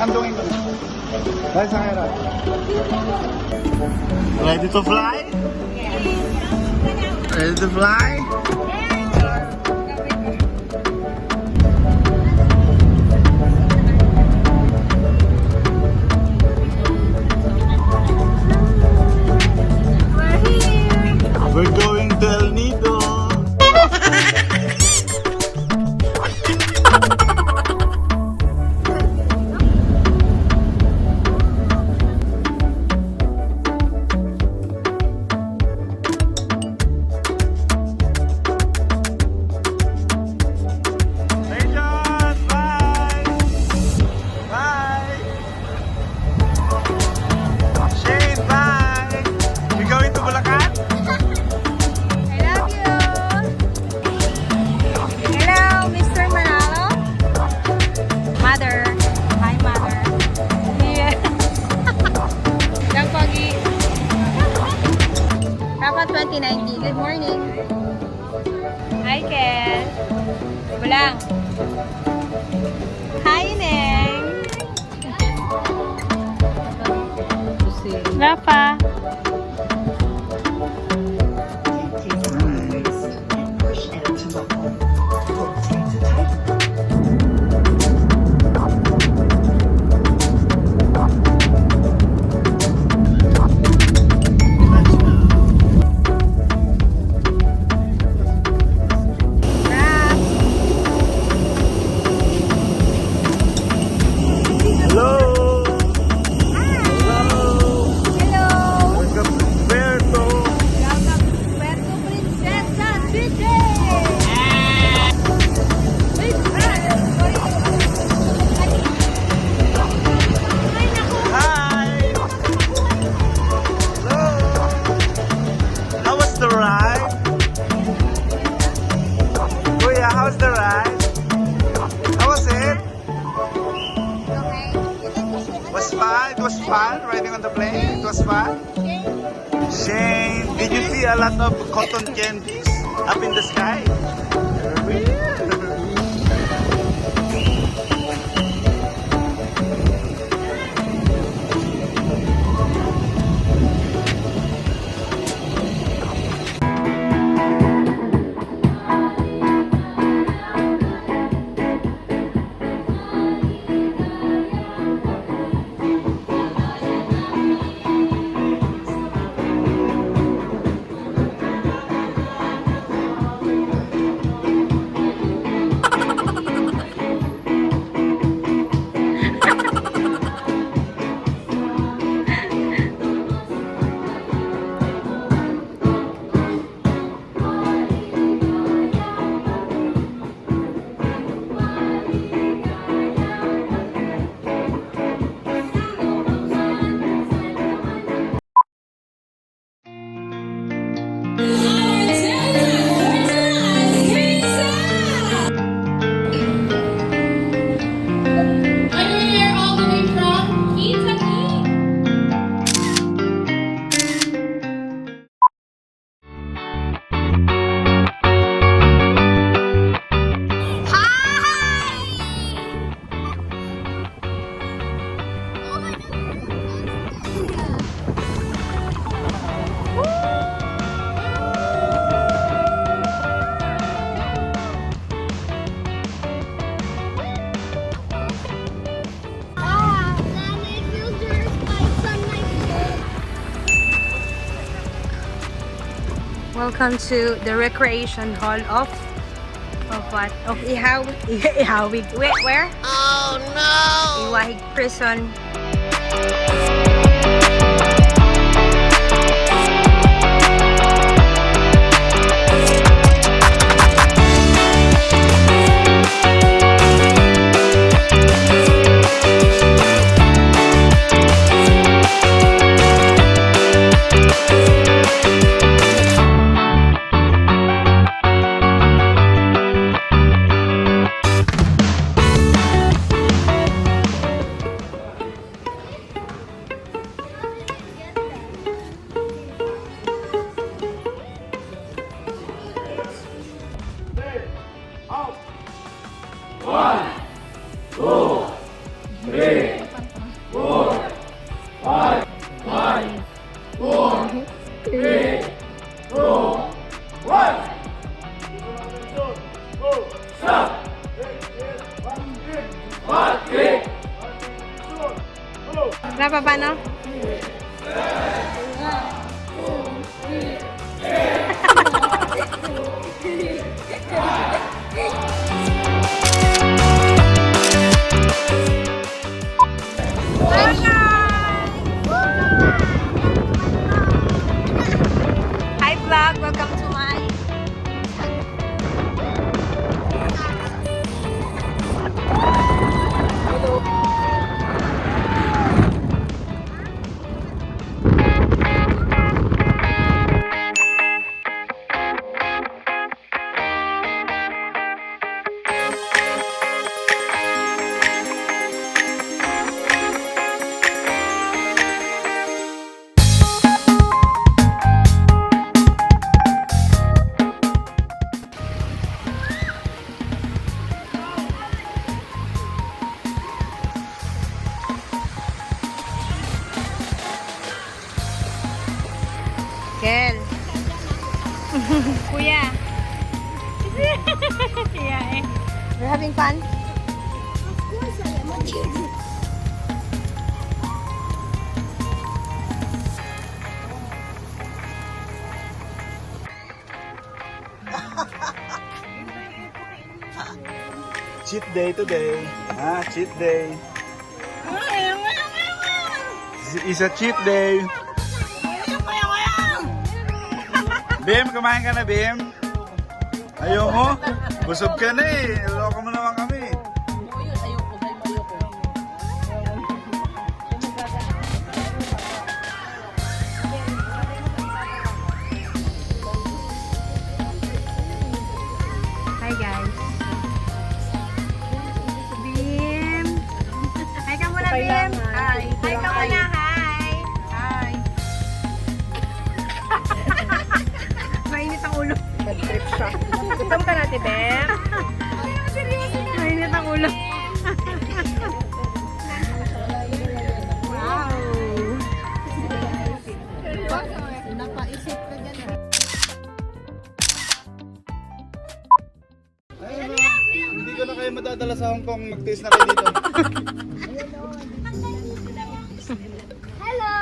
Handungin ko na. Dahil sa kaya. Ready to fly? Ready to fly? We're going to El Nido. Good morning. Hi, Ken. Bulang. Hi, Neng. Rafa. How's the ride? How was it? Was fun? It was fun riding on the plane? It was fun? Shane, did you see a lot of cotton candies up in the sky? Welcome to the recreation hall of what? Of Ihawig. Where? Oh no! Iwahig Prison. One, two, three. Sarap pa ba, no? Hi vlog, welcome to my Kel. Kuya. Yeah, eh. You're having fun? Of course I am. What do you do? Cheat day today. Cheat day. It's a cheat day. Bim, kumain ka na, Bim? Ayaw mo? Busog ka na eh. Loko mo naman kami. Hi guys. Bim. Hi ka muna, Bim. Hi. Hi ka muna. Hi. Hi. Mainit ang ulo. Nag-trip siya. Gutom ka natin, Bem. Mainit ang ulo. Wow. Napaisip ka dyan. Ayun na. Hindi ko na kayo madadala sa Hong Kong. Mag-taste na kayo dito. Hello!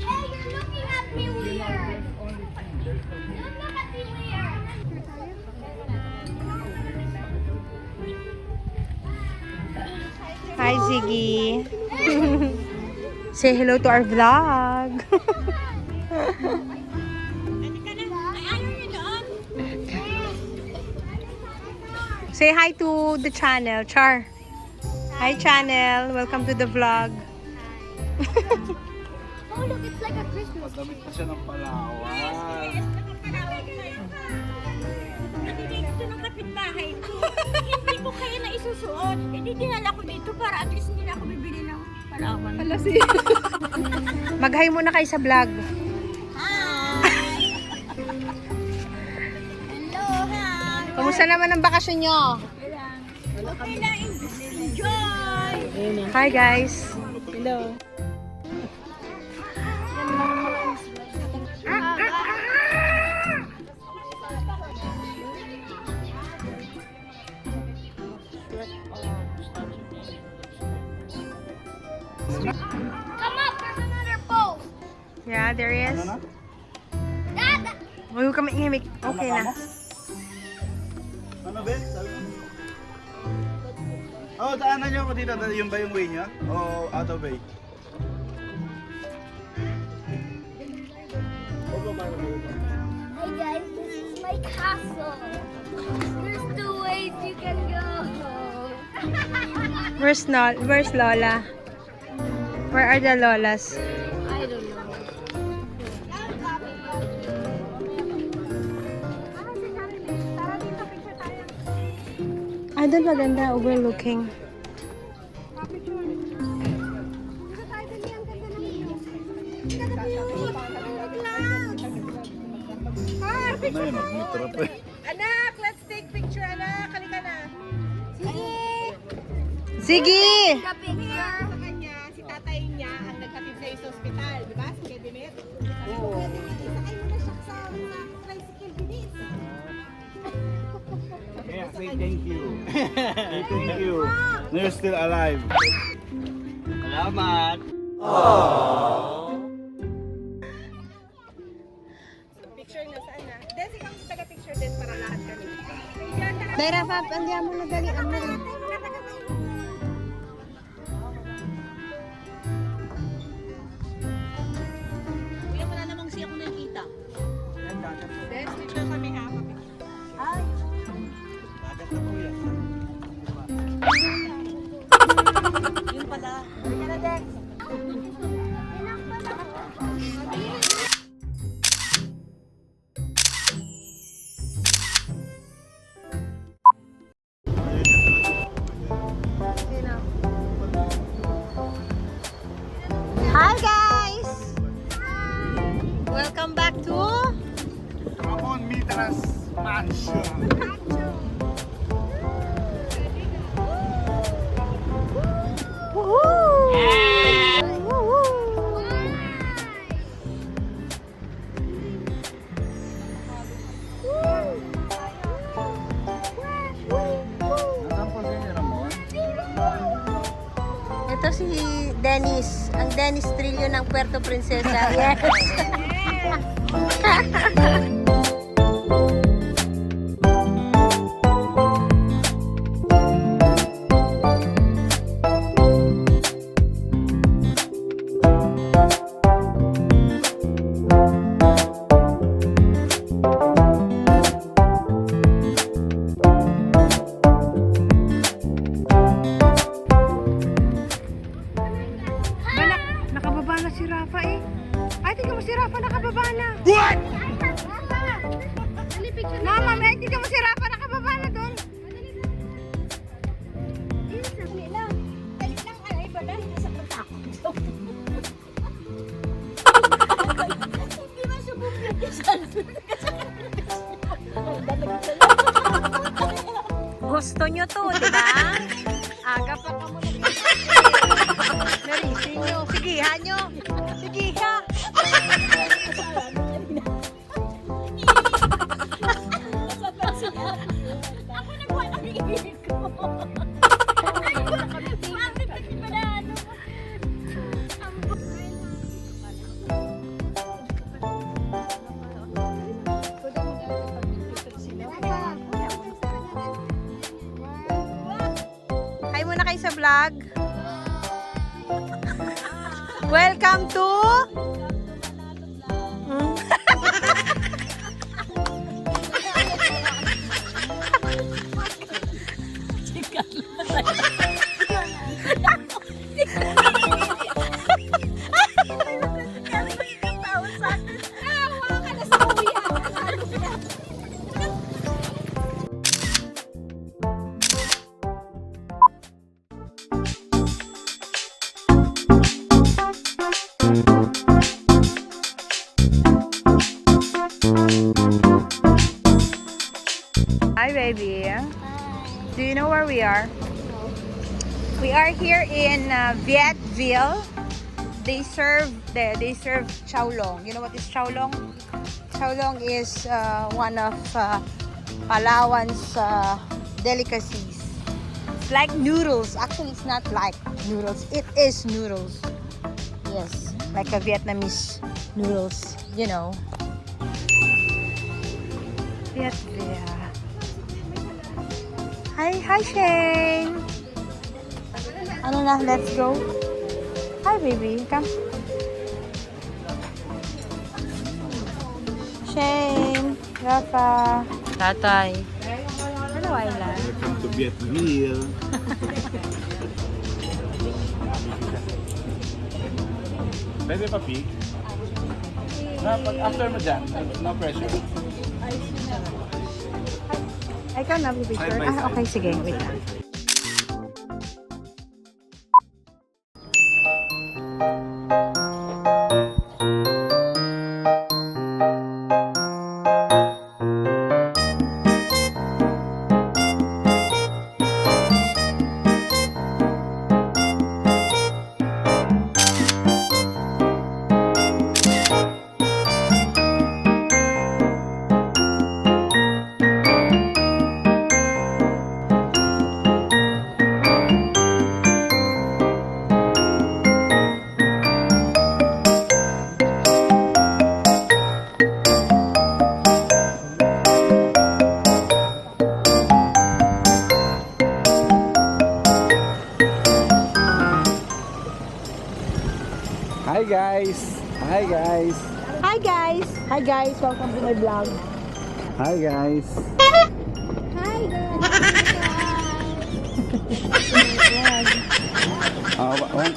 Hey, you're looking at me weird. Don't look at me weird. Hi, Ziggy. Say hello to our vlog. Say hi to the channel, Char. Hi, channel. Welcome to the vlog. Oh, look, it's like a Christmas tree. Damit pa siya ng Palawan. Ito ng kapitbahay ko. Hindi ko kaya na isusuot. Hindi dinala ko dito para at least hindi na ako bibili ng Palawan. Mag-hi muna kayo sa vlog. Hello, ha. Kamusta naman ang bakasyon nyo? Okay lang. Enjoy. Hi, guys. Hello. Come up, there's another pole. Yeah, there is. Ano na? Dad! Huwag kami ingimik. Okay na. Ano, Ben? Sabi mo? Oh, daanan niyo ako dito. Yung ba yung way niya? O out of way? Hey guys, this is my castle. There's two ways you can go. Where's Lola? Where are the Lolas? I don't know. Ah, doon maganda. Overlooking. Ano yun? Magmitro pa eh. Anak, let's take picture, anak. Halika na. Sige! The picture. Sa kanya, si tatay niya ang nagkatid sa'yo sa ospital, di ba? Si Kedemet. Oo. Isakay mo na siya sa tricycle bilis. Say thank you. Say thank you. You're still alive. Salamat. Picture na sana. Desi kang taga-picture din para lahat kami. Dahil Rafa, andiyan mo na dali. Ano? Kuya, wala namang siya kung nakikita. Des, picture kami ha. Yun pala. Hi guys! Welcome back to Ramon Mitras Mansion. Nasaan po si Ramon? Ito si Dennis, ang Dennis Trillo ng Puerto Princesa. Yes. Nakababa na si Rafa eh. Ay, tingnan mo si Rafa nakababa na. What? Mama, may tingnan mo si Rafa nakababa na doon. Gusto nyo to, di ba? Aga pa ka muna dito. Narisin nyo. Sige, ha nyo. Sige, ha. Ako nagkuha ng ibig ko. Hi muna kayo sa vlog. Welcome to Hi baby. Do you know where we are? We are here in Vietville. They serve Xiaolong. You know what is Xiaolong? Xiaolong is one of Palawan's delicacies. It's like noodles. Actually, it's not like noodles. It is noodles. Yes, like a Vietnamese noodles. You know. Vietville. Hi Shane. Ano na, let's go. Hi baby, come. Shane, Rafa, Tatay. Hello Ayla. Welcome to Vietville. Pwede pa peek? After mo dyan, no pressure. Ay, ikaw na, picture. Side by side. Okay, sige. Wait lang. Hi guys. Hi guys. Hi guys! Hi guys! Welcome to my vlog. Hi guys. Hi guys.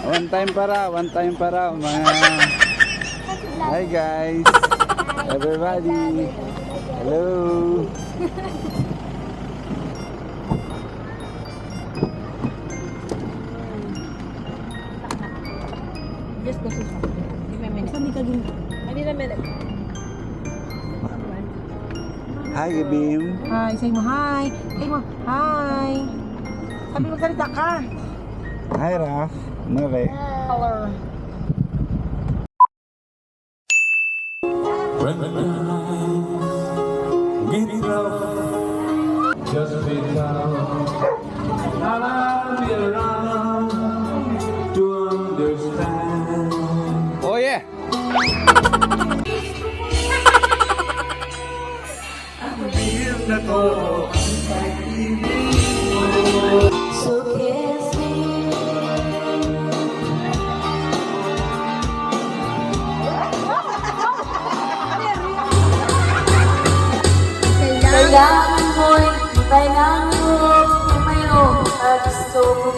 One time para mga. Hi guys. Everybody. Hello. Just go to shop. Give me a minute. Saan ka gin? I need a minute. Hi Bim. Hi, say mo hi. Say mo hi. Sabi mo salita ka. Hi Raf. Nore. Color. Just because I'll be around to understand. Oh yeah. Kailangan mo'y kailangan mo mayroong at gusto mo.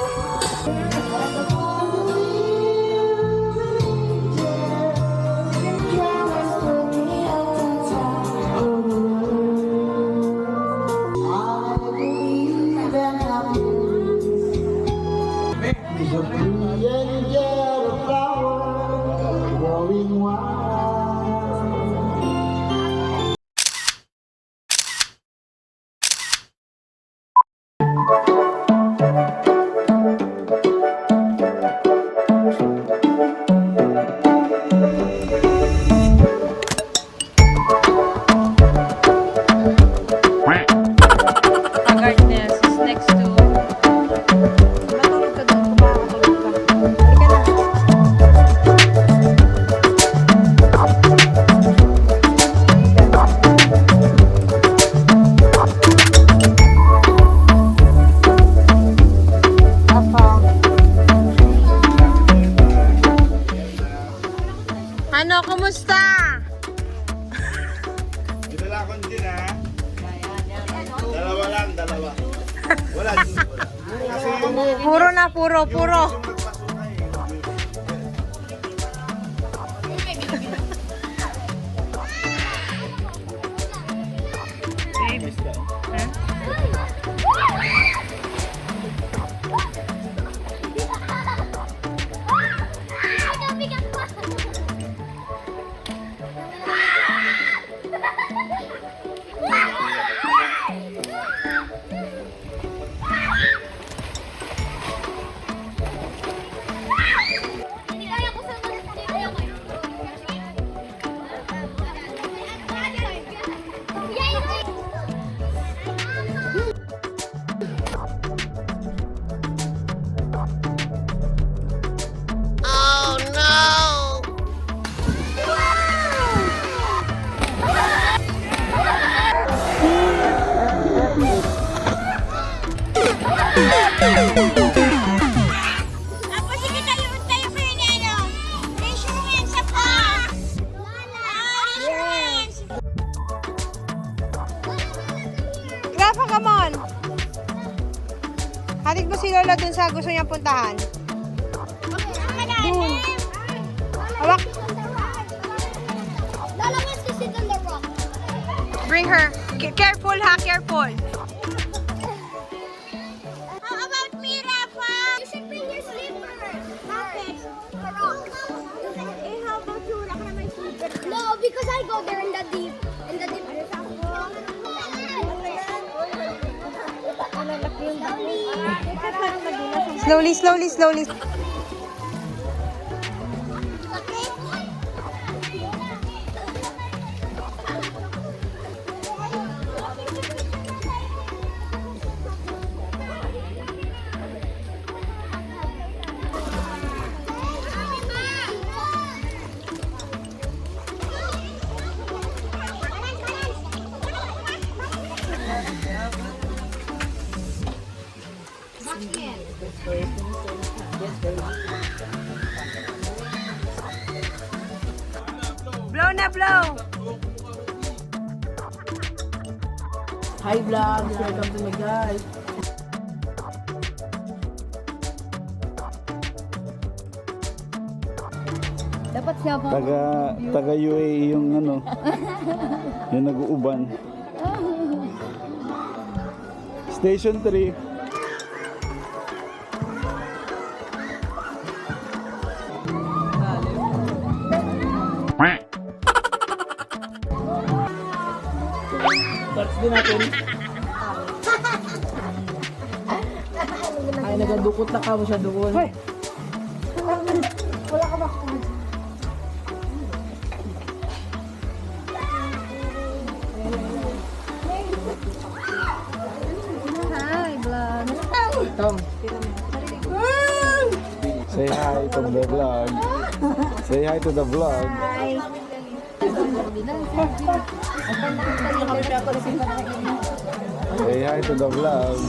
Agardness is next to... Matulog ka doon kung makakatulog ka. Halika na. Ano, kumusta? Idala ko din ha. Dalawa lang, dalawa. Wala. Kasi yung Puro na, puro. nagpasukay. Ako, sige tayo ko yun ano. Raise your hands up high. Raise your hands. Rafa, come on! Hatid mo si Lola dun sa gusto niyang puntahan. Dun. Hawak. Lola wants to sit on the rock. Bring her. Careful ha, careful. How about me, Rafa? You should bring your slippers. Okay. The rock. Eh, how about you? Wala ka na may slippers. No, because I go there in the deep. In the deep. Slowly. Flo. Hi vlog, welcome to my guys. Dapat siya pa. Taga UAE yung ano. Yung nag-uuban. Station 3. Touch din natin. Ay, nagadukot na ka mo siya doon. Hi, vlog. Tom. Say hi to the vlog. Say hi to the vlog. Say hi to the vlog.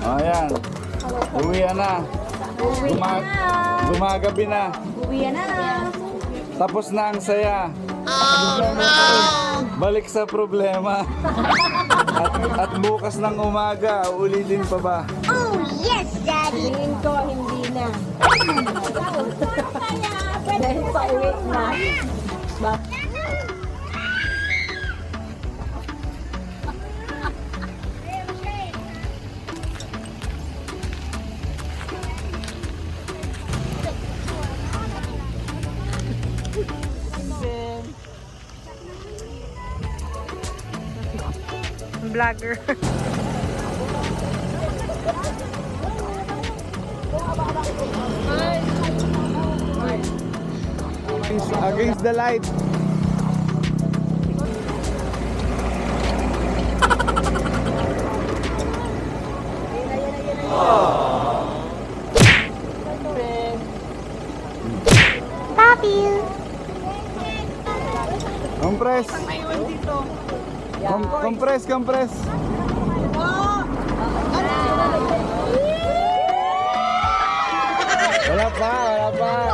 Ayan. Uwi na. Gumagabi na. Uwi na. Tapos na ang saya. Balik sa problema. At bukas ng umaga, ulitin pa ba? Oh, yes, Daddy. Tingin ko hindi na. Dahil sa uwi na. Vlogger. Against the light. Compress. Compress, compress. Wala pa, wala pa.